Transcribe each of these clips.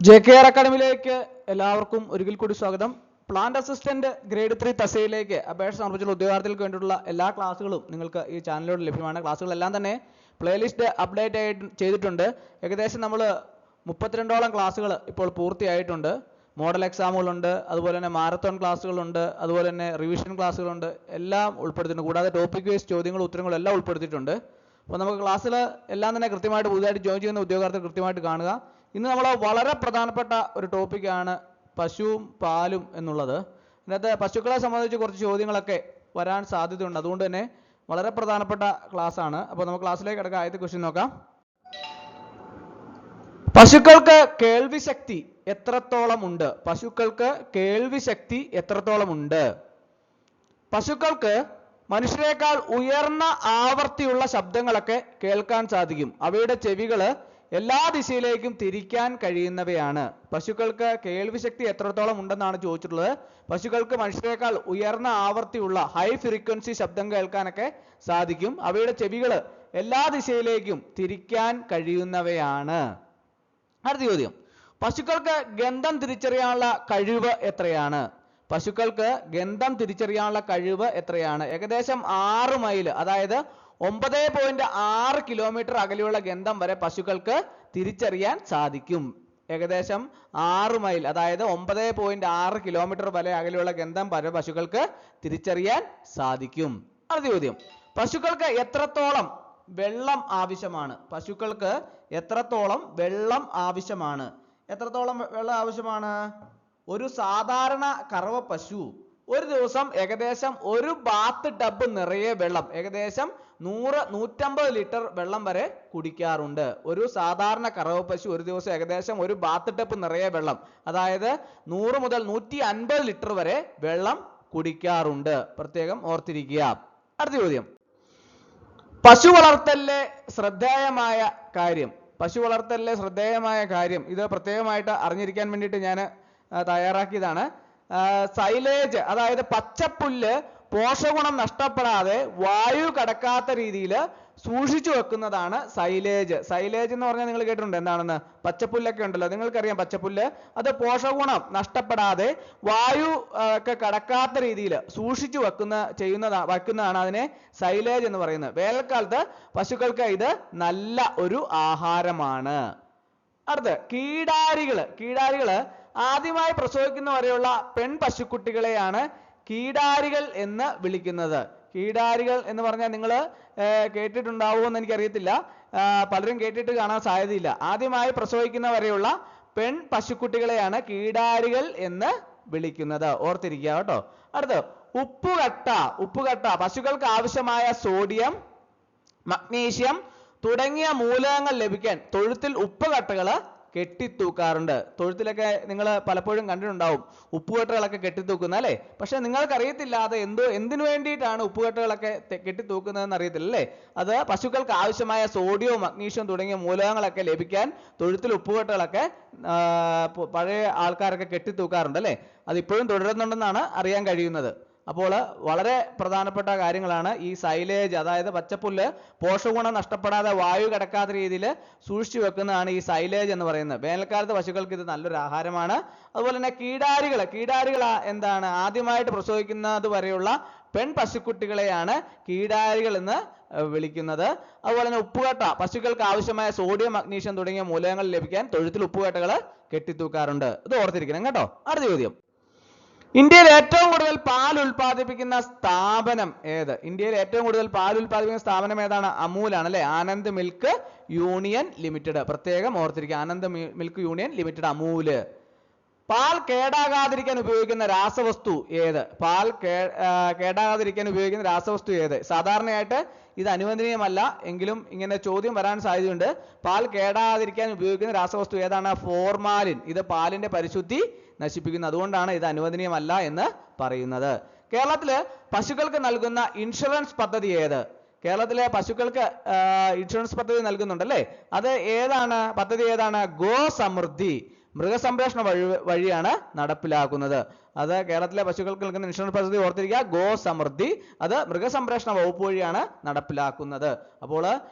JKR അക്കാഡമിയിലേക്ക് എല്ലാവർക്കും ഒരിക്കൽ കൂടി സ്വാഗതം. പ്ലാന്റ് അസിസ്റ്റന്റ് ഗ്രേഡ് 3 തസ്തികയിലേക്ക് അപേക്ഷ സമർപ്പിച്ചുള്ള ഉദ്യോഗാർത്ഥികൾക്ക് വേണ്ടിയിട്ടുള്ള എല്ലാ ക്ലാസ്സുകളും നിങ്ങൾക്ക് ഈ ചാനലിലൂടെ ലഭ്യമാണ്. ക്ലാസ്സുകളെല്ലാം തന്നെ പ്ലേലിസ്റ്റ് അപ്ഡേറ്റ് ചെയ്തിട്ടുണ്ട്. ഏകദേശം നമ്മൾ 32ഓളം ക്ലാസ്സുകൾ ഇപ്പോൾ പൂർത്തിയായിട്ടുണ്ട്. മോഡൽ എക്സാമുകളുണ്ട്, അതുപോലെ തന്നെ മാരത്തോൺ ക്ലാസ്സുകളുണ്ട്, അതുപോലെ തന്നെ റിവിഷൻ ക്ലാസ്സുകളുണ്ട്, എല്ലാം ഉൾപ്പെടുത്തിയിട്ടുണ്ട്. കൂടാതെ ടോപ്പിക് വൈസ് ചോദ്യങ്ങളും ഉത്തരങ്ങളും എല്ലാം ഉൾപ്പെടുത്തിയിട്ടുണ്ട്. അപ്പോൾ നമുക്ക് ക്ലാസ്സിൽ എല്ലാം തന്നെ കൃത്യമായിട്ട് പുതുതായിട്ട് ജോയിൻ ചെയ്യുന്ന ഉദ്യോഗാർത്ഥികൾ കൃത്യമായിട്ട് കാണുക. ഇന്ന് നമ്മൾ വളരെ പ്രധാനപ്പെട്ട ഒരു ടോപ്പിക്കാണ് പശുവും പാലും എന്നുള്ളത്. ഇതിനകത്ത് പശുക്കളെ സംബന്ധിച്ച് കുറച്ച് ചോദ്യങ്ങളൊക്കെ വരാൻ സാധ്യതയുണ്ട്. അതുകൊണ്ട് തന്നെ വളരെ പ്രധാനപ്പെട്ട ക്ലാസ് ആണ്. അപ്പോൾ നമുക്ക് ക്ലാസ്സിലേക്ക് കിടക്കാം. ആദ്യത്തെ ക്വസ്റ്റ്യൻ നോക്കാം. പശുക്കൾക്ക് കേൾവി ശക്തി എത്രത്തോളം ഉണ്ട്? പശുക്കൾക്ക് കേൾവി ശക്തി എത്രത്തോളം ഉണ്ട്? പശുക്കൾക്ക് മനുഷ്യരെക്കാൾ ഉയർന്ന ആവർത്തിയുള്ള ശബ്ദങ്ങളൊക്കെ കേൾക്കാൻ സാധിക്കും. അവയുടെ ചെവികള് എല്ലാ ദിശയിലേക്കും തിരിക്കാൻ കഴിയുന്നവയാണ്. പശുക്കൾക്ക് കേൾവി ശക്തി എത്രത്തോളം ഉണ്ടെന്നാണ് ചോദിച്ചിട്ടുള്ളത്. പശുക്കൾക്ക് മനുഷ്യരെക്കാൾ ഉയർന്ന ആവർത്തിയുള്ള ഹൈ ഫ്രീക്വൻസി ശബ്ദം കേൾക്കാനൊക്കെ സാധിക്കും. അവയുടെ ചെവികള് എല്ലാ ദിശയിലേക്കും തിരിക്കാൻ കഴിയുന്നവയാണ്. അടുത്ത ചോദ്യം, പശുക്കൾക്ക് ഗന്ധം തിരിച്ചറിയാനുള്ള കഴിവ് എത്രയാണ്? പശുക്കൾക്ക് ഗന്ധം തിരിച്ചറിയാനുള്ള കഴിവ് എത്രയാണ്? ഏകദേശം 6 മൈൽ, അതായത് 9.6 കിലോമീറ്റർ അകലെയുള്ള ഗന്ധം വരെ പശുക്കൾക്ക് തിരിച്ചറിയാൻ സാധിക്കും. ഏകദേശം 6 മൈൽ, അതായത് 9.6 കിലോമീറ്റർ വരെ അകലെയുള്ള ഗന്ധം വരെ പശുക്കൾക്ക് തിരിച്ചറിയാൻ സാധിക്കും. അടുത്ത ചോദ്യം, പശുക്കൾക്ക് എത്രത്തോളം വെള്ളം ആവശ്യമാണ്? പശുക്കൾക്ക് എത്രത്തോളം വെള്ളം ആവശ്യമാണ്? എത്രത്തോളം വെള്ളം ആവശ്യമാണ്? ഒരു സാധാരണ കറവ പശു ഒരു ദിവസം ഏകദേശം ഒരു ബാത്ത് ടബ് നിറയെ വെള്ളം, ഏകദേശം 100-150 ലിറ്റർ വെള്ളം വരെ കുടിക്കാറുണ്ട്. ഒരു സാധാരണ കറവ പശു ഒരു ദിവസം ഏകദേശം ഒരു ബാത്ത് ടബ് നിറയെ വെള്ളം, അതായത് 100 മുതൽ 150 ലിറ്റർ വരെ വെള്ളം കുടിക്കാറുണ്ട്. പ്രത്യേകം ഓർത്തിരിക്കുക. അടുത്ത ചോദ്യം, പശു വളർത്തലിലെ ശ്രദ്ധേയമായ കാര്യം. പശു വളർത്തലിലെ ശ്രദ്ധേയമായ കാര്യം ഇത് പ്രത്യേകമായിട്ട് അറിഞ്ഞിരിക്കാൻ വേണ്ടിയിട്ട് ഞാൻ തയ്യാറാക്കിയതാണ്. സൈലേജ്, അതായത് പച്ചപ്പുല്ല് പോഷകഗുണം നഷ്ടപ്പെടാതെ വായു കടക്കാത്ത രീതിയിൽ സൂക്ഷിച്ചു വെക്കുന്നതാണ് സൈലേജ്. സൈലേജ് എന്ന് പറഞ്ഞാൽ നിങ്ങൾ കേട്ടിട്ടുണ്ട് എന്താണെന്ന്? പച്ചപ്പുല്ലൊക്കെ ഉണ്ടല്ലോ, നിങ്ങൾക്കറിയാം പച്ചപ്പുല്ല്. അത് പോഷകഗുണം നഷ്ടപ്പെടാതെ വായു ഒക്കെ കടക്കാത്ത രീതിയിൽ സൂക്ഷിച്ചു വെക്കുന്നതാണ് അതിനെ സൈലേജ് എന്ന് പറയുന്നത്. വേനൽക്കാലത്ത് പശുക്കൾക്ക് ഇത് നല്ല ഒരു ആഹാരമാണ്. അടുത്ത് കീടാരികള് ആദ്യമായി പ്രസവിക്കുന്ന വരെയുള്ള പെൺ പശുക്കുട്ടികളെയാണ് കീടാരികൾ എന്ന് വിളിക്കുന്നത്. കീടാരികൾ എന്ന് പറഞ്ഞാൽ നിങ്ങൾ കേട്ടിട്ടുണ്ടാവുമെന്ന് എനിക്കറിയത്തില്ല, പലരും കേട്ടിട്ട് കാണാൻ സാധ്യതയില്ല. ആദ്യമായി പ്രസവിക്കുന്ന വരെയുള്ള പെൺ പശുക്കുട്ടികളെയാണ് കീടാരികൾ എന്ന് വിളിക്കുന്നത്. ഓർത്തിരിക്കുക കേട്ടോ. അടുത്ത് ഉപ്പുകട്ട പശുക്കൾക്ക് ആവശ്യമായ സോഡിയം, മഗ്നീഷ്യം തുടങ്ങിയ മൂലകങ്ങൾ ലഭിക്കാൻ തൊഴുത്തിൽ ഉപ്പുകട്ടകൾ കെട്ടിത്തൂക്കാറുണ്ട്. തൊഴുത്തിലൊക്കെ നിങ്ങൾ പലപ്പോഴും കണ്ടിട്ടുണ്ടാവും ഉപ്പുകെട്ടുകളൊക്കെ കെട്ടിത്തൂക്കുന്ന അല്ലേ. പക്ഷെ നിങ്ങൾക്കറിയത്തില്ല അത് എന്തിനു വേണ്ടിയിട്ടാണ് ഉപ്പുകെട്ടുകളൊക്കെ കെട്ടിത്തൂക്കുന്നതെന്ന് അറിയത്തില്ല അല്ലേ. അത് പശുക്കൾക്ക് ആവശ്യമായ സോഡിയവും മഗ്നീഷ്യവും തുടങ്ങിയ മൂലകങ്ങളൊക്കെ ലഭിക്കാൻ തൊഴുത്തിൽ ഉപ്പുകെട്ടുകളൊക്കെ പഴയ ആൾക്കാരൊക്കെ കെട്ടിത്തൂക്കാറുണ്ട് അല്ലേ. അത് ഇപ്പോഴും തുടരുന്നുണ്ടെന്നാണ് അറിയാൻ കഴിയുന്നത്. അപ്പോൾ വളരെ പ്രധാനപ്പെട്ട കാര്യങ്ങളാണ് ഈ സൈലേജ്, അതായത് പച്ചപ്പുല്ല് പോഷകഗുണം നഷ്ടപ്പെടാതെ വായു കടക്കാത്ത രീതിയിൽ സൂക്ഷിച്ചു വെക്കുന്നതാണ് ഈ സൈലേജ് എന്ന് പറയുന്നത്. വേനൽക്കാലത്ത് പശുക്കൾക്ക് ഇത് നല്ലൊരു ആഹാരമാണ്. അതുപോലെ തന്നെ കീടാരികൾ എന്താണ്? ആദ്യമായിട്ട് പ്രസവിക്കുന്നത് വരെയുള്ള പെൺ പശുക്കുട്ടികളെയാണ് കീടാരികൾ എന്ന് വിളിക്കുന്നത്. അതുപോലെ തന്നെ ഉപ്പുകട്ട പശുക്കൾക്ക് ആവശ്യമായ സോഡിയം, മഗ്നീഷ്യം തുടങ്ങിയ മൂലകങ്ങൾ ലഭിക്കാൻ തൊഴുത്തിൽ ഉപ്പുകട്ടകൾ കെട്ടിത്തൂക്കാറുണ്ട്. ഇത് ഓർത്തിരിക്കണം കേട്ടോ. അടുത്ത ചോദ്യം, ഇന്ത്യയിൽ ഏറ്റവും കൂടുതൽ പാൽ ഉൽപ്പാദിപ്പിക്കുന്ന സ്ഥാപനം ഏത്? ഇന്ത്യയിൽ ഏറ്റവും കൂടുതൽ പാൽ ഉൽപ്പാദിപ്പിക്കുന്ന സ്ഥാപനം ഏതാണ്? അമൂലാണ് അല്ലെ. Anand milk union limited. പ്രത്യേകം ഓർത്തിരിക്കുക, Anand milk union limited, Amul. പാൽ കേടാകാതിരിക്കാൻ ഉപയോഗിക്കുന്ന രാസവസ്തു ഏത്? പാൽ കേടാകാതിരിക്കാൻ ഉപയോഗിക്കുന്ന രാസവസ്തു ഏത്? സാധാരണയായിട്ട് ഇത് അനുവദനീയമല്ല, എങ്കിലും ഇങ്ങനെ ചോദ്യം വരാൻ സാധ്യതയുണ്ട്. പാൽ കേടാകാതിരിക്കാൻ ഉപയോഗിക്കുന്ന രാസവസ്തു ഏതാണ്? ഫോർമാലിൻ. ഇത് പാലിന്റെ പരിശുദ്ധി നശിപ്പിക്കുന്നു, അതുകൊണ്ടാണ് ഇത് അനുവദനീയമല്ല എന്ന് പറയുന്നത്. കേരളത്തില് പശുക്കൾക്ക് നൽകുന്ന ഇൻഷുറൻസ് പദ്ധതി ഏത്? കേരളത്തിലെ പശുക്കൾക്ക് ഇൻഷുറൻസ് പദ്ധതി നൽകുന്നുണ്ടല്ലേ. അത് ഏതാണ്? പദ്ധതി ഏതാണ്? ഗോ സമൃദ്ധി. മൃഗസംരക്ഷണ വഴിയാണ് നടപ്പിലാക്കുന്നത്. അത് കേരളത്തിലെ പശുക്കൾക്ക് നൽകുന്ന ഇൻഷുറൻസ് പദ്ധതി ഓർത്തിരിക്കുക, ഗോ സമൃദ്ധി. അത് മൃഗസംരക്ഷണ വകുപ്പ് വഴിയാണ് നടപ്പിലാക്കുന്നത്. അപ്പോൾ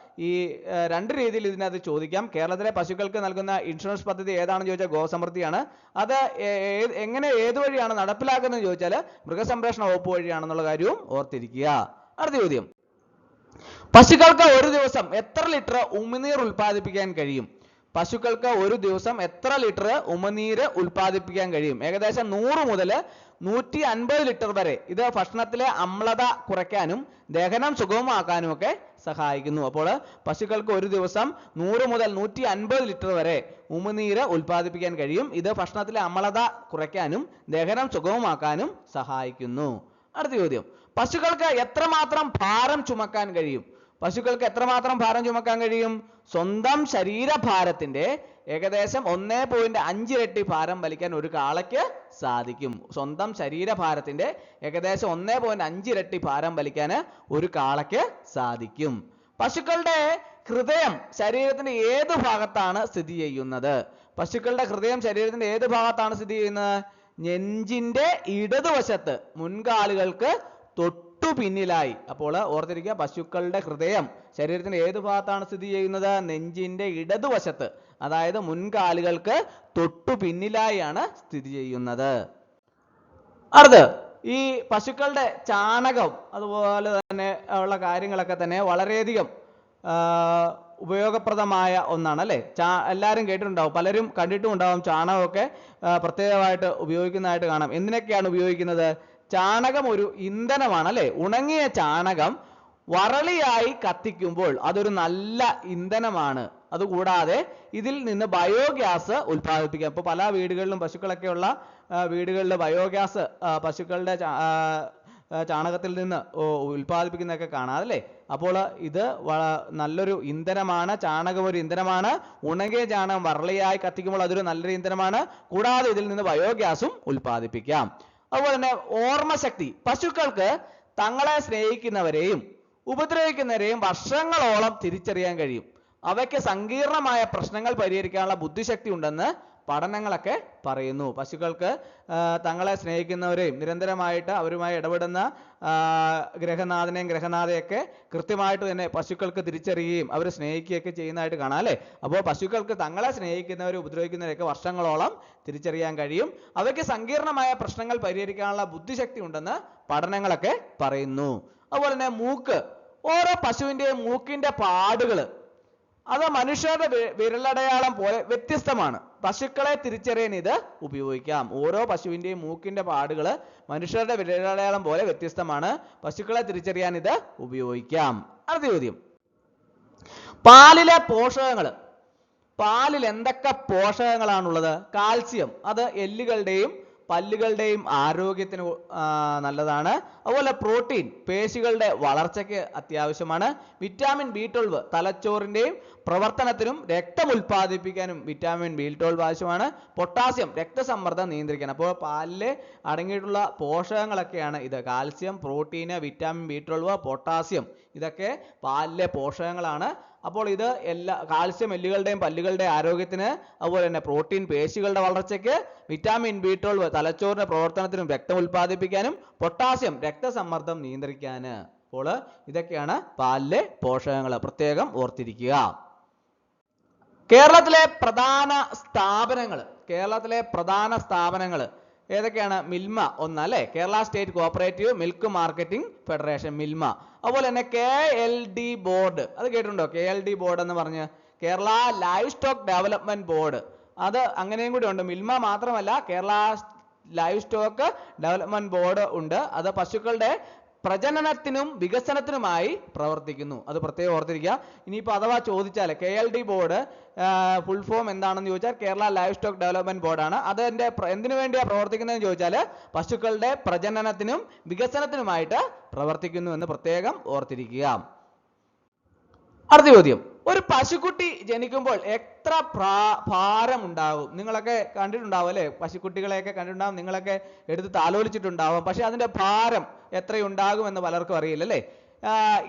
ഈ രണ്ട് രീതിയിൽ ഇതിനകത്ത് ചോദിക്കാം. കേരളത്തിലെ പശുക്കൾക്ക് നൽകുന്ന ഇൻഷുറൻസ് പദ്ധതി ഏതാണെന്ന് ചോദിച്ചാൽ ഗോ സമൃദ്ധിയാണ്. അത് എങ്ങനെ ഏത് വഴിയാണ് നടപ്പിലാക്കുന്നത് ചോദിച്ചാൽ മൃഗസംരക്ഷണ വകുപ്പ് വഴിയാണെന്നുള്ള കാര്യവും ഓർത്തിരിക്കുക. അടുത്ത ചോദ്യം, പശുക്കൾക്ക് ഒരു ദിവസം എത്ര ലിറ്റർ ഉമിനീർ ഉൽപ്പാദിപ്പിക്കാൻ കഴിയും? പശുക്കൾക്ക് ഒരു ദിവസം എത്ര ലിറ്റർ ഉമിനീര് ഉൽപ്പാദിപ്പിക്കാൻ കഴിയും? ഏകദേശം 100 മുതൽ 150 ലിറ്റർ വരെ. ഇത് ഭക്ഷണത്തിലെ അമ്ലത കുറയ്ക്കാനും ദഹനം സുഗമമാക്കാനും ഒക്കെ സഹായിക്കുന്നു. അപ്പോൾ പശുക്കൾക്ക് ഒരു ദിവസം 100 മുതൽ 150 ലിറ്റർ വരെ ഉമിനീര് ഉൽപ്പാദിപ്പിക്കാൻ കഴിയും. ഇത് ഭക്ഷണത്തിലെ അമ്ലത കുറയ്ക്കാനും ദഹനം സുഗമമാക്കാനും സഹായിക്കുന്നു. അടുത്ത ചോദ്യം, പശുക്കൾക്ക് എത്രമാത്രം ഭാരം ചുമക്കാൻ കഴിയും? പശുക്കൾക്ക് എത്രമാത്രം ഭാരം ചുമക്കാൻ കഴിയും? സ്വന്തം ശരീരഭാരത്തിന്റെ ഏകദേശം 1.5 ഇരട്ടി ഭാരം വലിക്കാൻ ഒരു കാളയ്ക്ക് സാധിക്കും. സ്വന്തം ശരീരഭാരത്തിന്റെ ഏകദേശം 1.5 ഇരട്ടി ഭാരം വലിക്കാൻ ഒരു കാളയ്ക്ക് സാധിക്കും. പശുക്കളുടെ ഹൃദയം ശരീരത്തിന്റെ ഏത് ഭാഗത്താണ് സ്ഥിതി ചെയ്യുന്നത്? പശുക്കളുടെ ഹൃദയം ശരീരത്തിന്റെ ഏത് ഭാഗത്താണ് സ്ഥിതി ചെയ്യുന്നത്? നെഞ്ചിന്റെ ഇടതുവശത്ത്, മുൻകാലുകൾക്ക് തൊട്ടു പിന്നിലായി. അപ്പോൾ ഓർത്തിരിക്കുക, പശുക്കളുടെ ഹൃദയം ശരീരത്തിന്റെ ഏത് ഭാഗത്താണ് സ്ഥിതി ചെയ്യുന്നത്? നെഞ്ചിന്റെ ഇടതുവശത്ത്, അതായത് മുൻകാലുകൾക്ക് തൊട്ടു പിന്നിലായാണ് സ്ഥിതി ചെയ്യുന്നത്. അടുത്ത്, ഈ പശുക്കളുടെ ചാണകം അതുപോലെ തന്നെ ഉള്ള കാര്യങ്ങളൊക്കെ തന്നെ വളരെയധികം ഉപയോഗപ്രദമായ ഒന്നാണ് അല്ലേ? എല്ലാവരും കേട്ടിട്ടുണ്ടാവും, പലരും കണ്ടിട്ടും ഉണ്ടാവും. ചാണകമൊക്കെ പ്രത്യേകമായിട്ട് ഉപയോഗിക്കുന്നതായിട്ട് കാണാം. എന്തിനൊക്കെയാണ് ഉപയോഗിക്കുന്നത്? ചാണകം ഒരു ഇന്ധനമാണ് അല്ലേ? ഉണങ്ങിയ ചാണകം വറളിയായി കത്തിക്കുമ്പോൾ അതൊരു നല്ല ഇന്ധനമാണ്. അതുകൂടാതെ ഇതിൽ നിന്ന് ബയോഗ്യാസ് ഉൽപ്പാദിപ്പിക്കാം. ഇപ്പോൾ പല വീടുകളിലും പശുക്കളൊക്കെ ഉള്ള വീടുകളിൽ ബയോഗ്യാസ് പശുക്കളുടെ ചാണകത്തിൽ നിന്ന് ഉൽപ്പാദിപ്പിക്കുന്നതൊക്കെ കാണാം അല്ലേ? അപ്പോൾ ഇത് നല്ലൊരു ഇന്ധനമാണ്. ചാണകം ഒരു ഇന്ധനമാണ്. ഉണങ്ങിയ ചാണകം വറളിയായി കത്തിക്കുമ്പോൾ അതൊരു നല്ലൊരു ഇന്ധനമാണ്. കൂടാതെ ഇതിൽ നിന്ന് ബയോഗ്യാസും ഉൽപ്പാദിപ്പിക്കാം. അതുപോലെ തന്നെ ഓർമ്മശക്തി. പശുക്കൾക്ക് തങ്ങളെ സ്നേഹിക്കുന്നവരെയും ഉപദ്രവിക്കുന്നവരെയും വർഷങ്ങളോളം തിരിച്ചറിയാൻ കഴിയും. അവയ്ക്ക് സങ്കീർണമായ പ്രശ്നങ്ങൾ പരിഹരിക്കാനുള്ള ബുദ്ധിശക്തി ഉണ്ടെന്ന് പഠനങ്ങളൊക്കെ പറയുന്നു. പശുക്കൾക്ക് തങ്ങളെ സ്നേഹിക്കുന്നവരെയും നിരന്തരമായിട്ട് അവരുമായി ഇടപെടുന്ന ഗ്രഹനാഥനെയും ഗ്രഹനാഥയൊക്കെ കൃത്യമായിട്ട് തന്നെ പശുക്കൾക്ക് തിരിച്ചറിയുകയും അവർ സ്നേഹിക്കുകയൊക്കെ ചെയ്യുന്നതായിട്ട് കാണാം അല്ലേ? അപ്പോൾ പശുക്കൾക്ക് തങ്ങളെ സ്നേഹിക്കുന്നവരെ ഉപദ്രവിക്കുന്നവരെയൊക്കെ വർഷങ്ങളോളം തിരിച്ചറിയാൻ കഴിയും. അവയ്ക്ക് സങ്കീർണമായ പ്രശ്നങ്ങൾ പരിഹരിക്കാനുള്ള ബുദ്ധിശക്തി ഉണ്ടെന്ന് പഠനങ്ങളൊക്കെ പറയുന്നു. അതുപോലെ തന്നെ മൂക്ക്. ഓരോ പശുവിൻ്റെയും മൂക്കിന്റെ പാടുകൾ അത് മനുഷ്യരുടെ വിരലടയാളം പോലെ വ്യത്യസ്തമാണ്. പശുക്കളെ തിരിച്ചറിയാൻ ഇത് ഉപയോഗിക്കാം. ഓരോ പശുവിൻ്റെയും മൂക്കിന്റെ പാടുകൾ മനുഷ്യരുടെ വിരലടയാളം പോലെ വ്യത്യസ്തമാണ്. പശുക്കളെ തിരിച്ചറിയാൻ ഇത് ഉപയോഗിക്കാം. അടുത്ത ചോദ്യം, പാലിലെ പോഷകങ്ങൾ. പാലിൽ എന്തൊക്കെ പോഷകങ്ങളാണുള്ളത്? കാൽസ്യം, അത് എല്ലുകളുടെയും പല്ലുകളുടെയും ആരോഗ്യത്തിന് നല്ലതാണ്. അതുപോലെ പ്രോട്ടീൻ പേശികളുടെ വളർച്ചയ്ക്ക് അത്യാവശ്യമാണ്. വിറ്റാമിൻ B12 തലച്ചോറിൻ്റെയും പ്രവർത്തനത്തിനും രക്തം ഉൽപ്പാദിപ്പിക്കാനും വിറ്റാമിൻ B12 ആവശ്യമാണ്. പൊട്ടാസ്യം രക്തസമ്മർദ്ദം നിയന്ത്രിക്കാൻ. അപ്പോൾ പാലിൽ അടങ്ങിയിട്ടുള്ള പോഷകങ്ങളൊക്കെയാണ് ഇത്. Calcium, protein, vitamin B12, potassium, ഇതൊക്കെ പാലിലെ പോഷകങ്ങളാണ്. അപ്പോൾ ഇത് കാൽസ്യം എല്ലുകളുടെയും പല്ലുകളുടെയും ആരോഗ്യത്തിന്, അതുപോലെ തന്നെ പ്രോട്ടീൻ പേശികളുടെ വളർച്ചയ്ക്ക്, വിറ്റാമിൻ B12 തലച്ചോറിന്റെ പ്രവർത്തനത്തിനും രക്തം ഉൽപ്പാദിപ്പിക്കാനും, പൊട്ടാസ്യം രക്തസമ്മർദ്ദം നിയന്ത്രിക്കാൻ. അപ്പോൾ ഇതൊക്കെയാണ് പാലിലെ പോഷകങ്ങൾ. പ്രത്യേകം ഓർത്തിരിക്കുക. കേരളത്തിലെ പ്രധാന സ്ഥാപനങ്ങൾ ഏതൊക്കെയാണ്? മിൽമ ഒന്ന് അല്ലേ? Kerala state cooperative milk marketing federation, Milma. അതുപോലെ തന്നെ KLD ബോർഡ്, അത് കേട്ടിട്ടുണ്ടോ? KLD ബോർഡ് എന്ന് പറഞ്ഞ് Kerala live stock development board, അത് അങ്ങനെയും കൂടി ഉണ്ട്. മിൽമ മാത്രമല്ല, Kerala live stock development board ഉണ്ട്. അത് പശുക്കളുടെ പ്രജനനത്തിനും വികസനത്തിനുമായി പ്രവർത്തിക്കുന്നു. അത് പ്രത്യേകം ഓർത്തിരിക്കുക. ഇനിയിപ്പോൾ അഥവാ ചോദിച്ചാൽ KLD ബോർഡ് ഫുൾ ഫോം എന്താണെന്ന് ചോദിച്ചാൽ കേരള ലൈവ് സ്റ്റോക്ക് ഡെവലപ്മെന്റ് ബോർഡാണ്. അത് എന്തിനു വേണ്ടിയാണ് പ്രവർത്തിക്കുന്നതെന്ന് ചോദിച്ചാൽ പശുക്കളുടെ പ്രജനനത്തിനും വികസനത്തിനുമായിട്ട് പ്രവർത്തിക്കുന്നു എന്ന് പ്രത്യേകം ഓർത്തിരിക്കുക. അടുത്ത ചോദ്യം, ഒരു പശുക്കുട്ടി ജനിക്കുമ്പോൾ എത്ര ഭാരം ഉണ്ടാകും? നിങ്ങളൊക്കെ കണ്ടിട്ടുണ്ടാവും അല്ലേ? പശുക്കുട്ടികളെയൊക്കെ കണ്ടിട്ടുണ്ടാവും, നിങ്ങളൊക്കെ എടുത്ത് താലോലിച്ചിട്ടുണ്ടാവും. പക്ഷെ അതിന്റെ ഭാരം എത്രയുണ്ടാകും എന്ന് പലർക്കും അറിയില്ല അല്ലേ?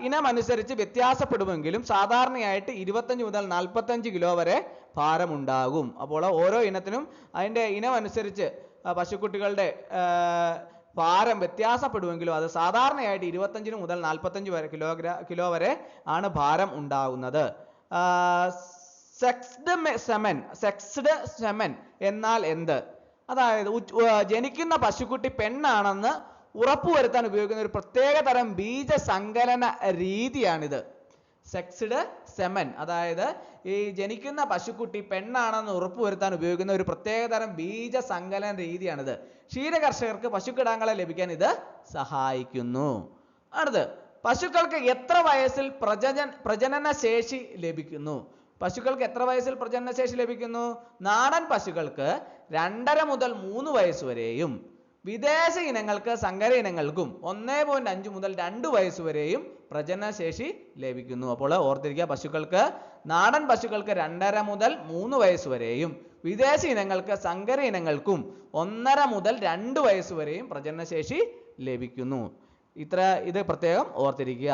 ഇനം അനുസരിച്ച് വ്യത്യാസപ്പെടുമെങ്കിലും സാധാരണയായിട്ട് 25 മുതൽ 45 കിലോ വരെ ഭാരമുണ്ടാകും. അപ്പോൾ ഓരോ ഇനത്തിനും അതിൻ്റെ ഇനം അനുസരിച്ച് പശുക്കുട്ടികളുടെ ഭാരം വ്യത്യാസപ്പെടുമെങ്കിലും അത് സാധാരണയായിട്ട് 25 മുതൽ 45 വരെ കിലോ വരെ ആണ് ഭാരം ഉണ്ടാകുന്നത്. സെക്സ്ഡ് സെമൻ എന്നാൽ എന്ത്? അതായത് ജനിക്കുന്ന പശുക്കുട്ടി പെണ്ണാണെന്ന് ഉറപ്പുവരുത്താൻ ഉപയോഗിക്കുന്ന ഒരു പ്രത്യേക തരം ബീജസങ്കലന രീതിയാണിത്. സെക്സ്ഡ് സെമൻ, അതായത് ഈ ജനിക്കുന്ന പശുക്കുട്ടി പെണ്ണാണെന്ന് ഉറപ്പുവരുത്താൻ ഉപയോഗിക്കുന്ന ഒരു പ്രത്യേകതരം ബീജസങ്കലന രീതിയാണിത്. ക്ഷീരകർഷകർക്ക് പശുക്കിടാങ്ങളെ ലഭിക്കാൻ ഇത് സഹായിക്കുന്നു. അടുത്ത്, പശുക്കൾക്ക് എത്ര വയസ്സിൽ പ്രജനന ശേഷി ലഭിക്കുന്നു? പശുക്കൾക്ക് എത്ര വയസ്സിൽ പ്രജനനശേഷി ലഭിക്കുന്നു? നാടൻ പശുക്കൾക്ക് 2.5 മുതൽ 3 വയസ്സ് വരെയും വിദേശ ഇനങ്ങൾക്ക് സങ്കര ഇനങ്ങൾക്കും 1.5 മുതൽ 2 വയസ്സ് വരെയും പ്രജനനശേഷി ലഭിക്കുന്നു. അപ്പോൾ ഓർത്തിരിക്കുക, നാടൻ പശുക്കൾക്ക് 2.5 മുതൽ 3 വയസ്സ് വരെയും വിദേശ ഇനങ്ങൾക്ക് സങ്കര ഇനങ്ങൾക്കും 1.5 മുതൽ 2 വയസ്സ് വരെയും പ്രജനനശേഷി ലഭിക്കുന്നു. ഇത് പ്രത്യേകം ഓർത്തിരിക്കുക.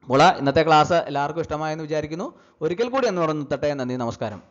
അപ്പോൾ ഇന്നത്തെ ക്ലാസ് എല്ലാവർക്കും ഇഷ്ടമായെന്ന് വിചാരിക്കുന്നു. ഒരിക്കൽ കൂടി എന്ന് നിർത്തട്ടെ. നന്ദി, നമസ്കാരം.